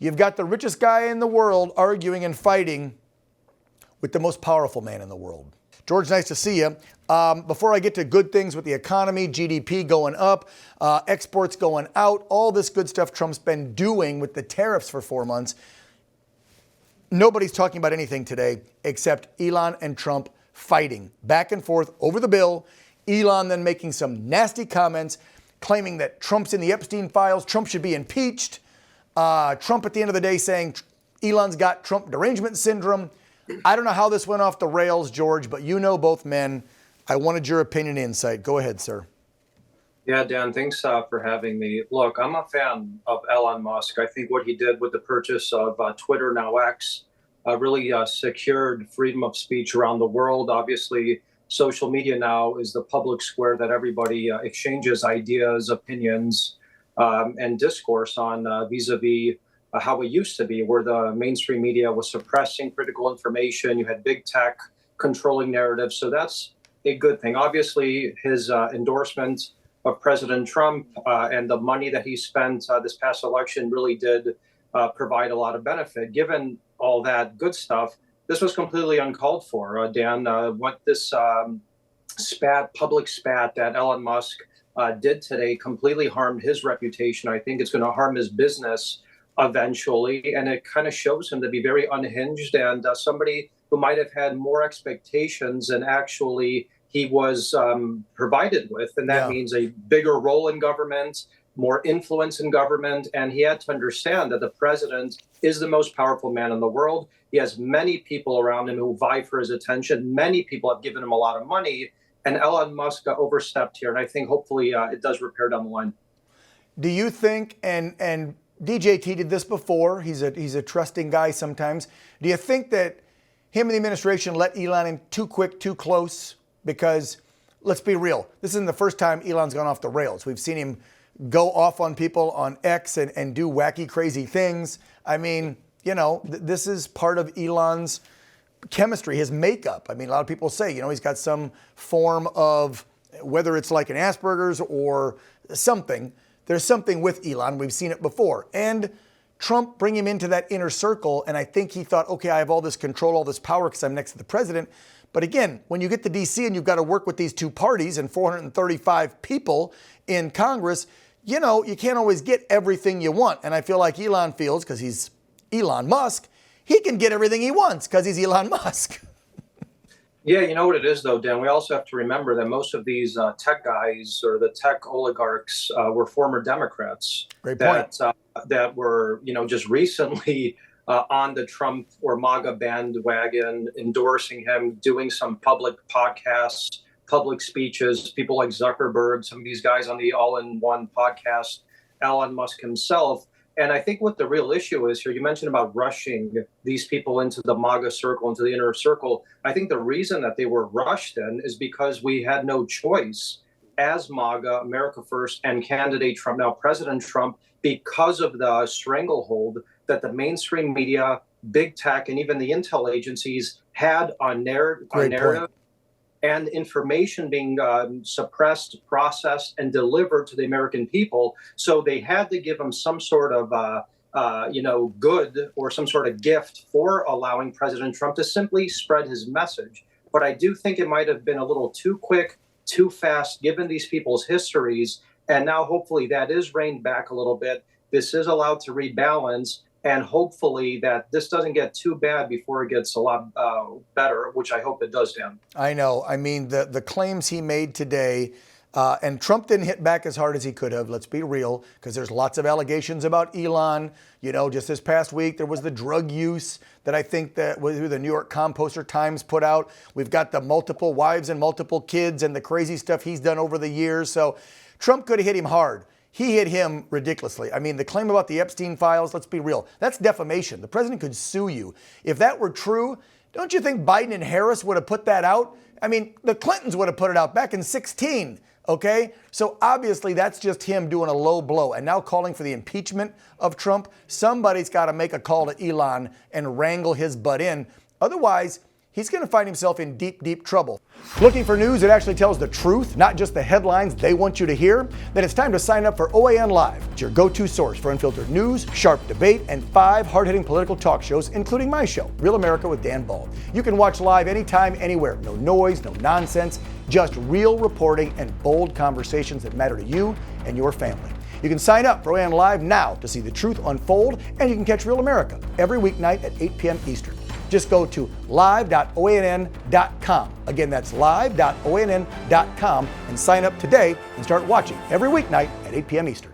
You've got the richest guy in the world arguing and fighting with the most powerful man in the world. George, nice to see you. Before I get to good things with the economy, GDP going up, exports going out, all this good stuff Trump's been doing with the tariffs for 4 months, nobody's talking about anything today except Elon and Trump fighting back and forth over the bill. Elon then making some nasty comments, claiming that Trump's in the Epstein files, Trump should be impeached. Trump at the end of the day saying Elon's got Trump Derangement Syndrome. I don't know how this went off the rails, George, but you know both men. I wanted your opinion and insight. Go ahead, sir. Yeah, Dan, thanks for having me. Look, I'm a fan of Elon Musk. I think what he did with the purchase of Twitter, now X, really secured freedom of speech around the world. Obviously, social media now is the public square that everybody exchanges ideas, opinions, and discourse on vis-a-vis how it used to be, where the mainstream media was suppressing critical information. You had big tech controlling narratives. So that's a good thing. Obviously, his endorsement of President Trump and the money that he spent this past election really did provide a lot of benefit. Given all that good stuff, this was completely uncalled for, Dan. What this public spat that Elon Musk did today completely harmed his reputation. I think it's going to harm his business eventually, and it kind of shows him to be very unhinged and somebody who might have had more expectations than actually he was provided with. And that means a bigger role in government, more influence in government. And he had to understand that the president is the most powerful man in the world. He has many people around him who vie for his attention. Many people have given him a lot of money. And Elon Musk overstepped here. And I think hopefully it does repair down the line. Do you think, and DJT did this before, he's a trusting guy sometimes. Do you think that him and the administration let Elon in too quick, too close? Because let's be real, this isn't the first time Elon's gone off the rails. We've seen him go off on people on X and do wacky, crazy things. I mean, you know, this is part of Elon's chemistry, his makeup. I mean, a lot of people say, you know, he's got some form of, whether it's like an Asperger's or something, there's something with Elon. We've seen it before. And Trump bring him into that inner circle. And I think he thought, okay, I have all this control, all this power because I'm next to the president. But again, when you get to DC and you've got to work with these two parties and 435 people in Congress, you know, you can't always get everything you want. And I feel like Elon feels, because he's Elon Musk, he can get everything he wants because he's Elon Musk. Yeah, you know what it is, though, Dan? We also have to remember that most of these tech guys or the tech oligarchs were former Democrats. Great point. That were, you know, just recently on the Trump or MAGA bandwagon, endorsing him, doing some public podcasts, public speeches, people like Zuckerberg, some of these guys on the All-in-One podcast, Elon Musk himself. And I think what the real issue is here, you mentioned about rushing these people into the MAGA circle, into the inner circle. I think the reason that they were rushed in is because we had no choice as MAGA, America First, and candidate Trump, now President Trump, because of the stranglehold that the mainstream media, big tech, and even the intel agencies had on narrative and information being suppressed, processed, and delivered to the American people. So they had to give them some sort of, good or some sort of gift for allowing President Trump to simply spread his message. But I do think it might have been a little too quick, too fast, given these people's histories. And now hopefully that is reined back a little bit. This is allowed to rebalance. And hopefully that this doesn't get too bad before it gets a lot better, which I hope it does, Dan. I know. I mean, the claims he made today, and Trump didn't hit back as hard as he could have, let's be real, because there's lots of allegations about Elon. You know, just this past week, there was the drug use that I think that the New York Composer Times put out. We've got the multiple wives and multiple kids and the crazy stuff he's done over the years. So Trump could have hit him hard. He hit him ridiculously. I mean, the claim about the Epstein files, let's be real, that's defamation. The president could sue you. If that were true, don't you think Biden and Harris would have put that out? I mean, the Clintons would have put it out back in 2016, okay? So obviously that's just him doing a low blow. And now calling for the impeachment of Trump, somebody's got to make a call to Elon and wrangle his butt in. Otherwise, he's going to find himself in deep, deep trouble. Looking for news that actually tells the truth, not just the headlines they want you to hear? Then it's time to sign up for OAN Live. It's your go-to source for unfiltered news, sharp debate, and 5 hard-hitting political talk shows, including my show, Real America with Dan Ball. You can watch live anytime, anywhere. No noise, no nonsense, just real reporting and bold conversations that matter to you and your family. You can sign up for OAN Live now to see the truth unfold, and you can catch Real America every weeknight at 8 p.m. Eastern. Just go to live.onn.com. Again, that's live.onn.com and sign up today and start watching every weeknight at 8 p.m. Eastern.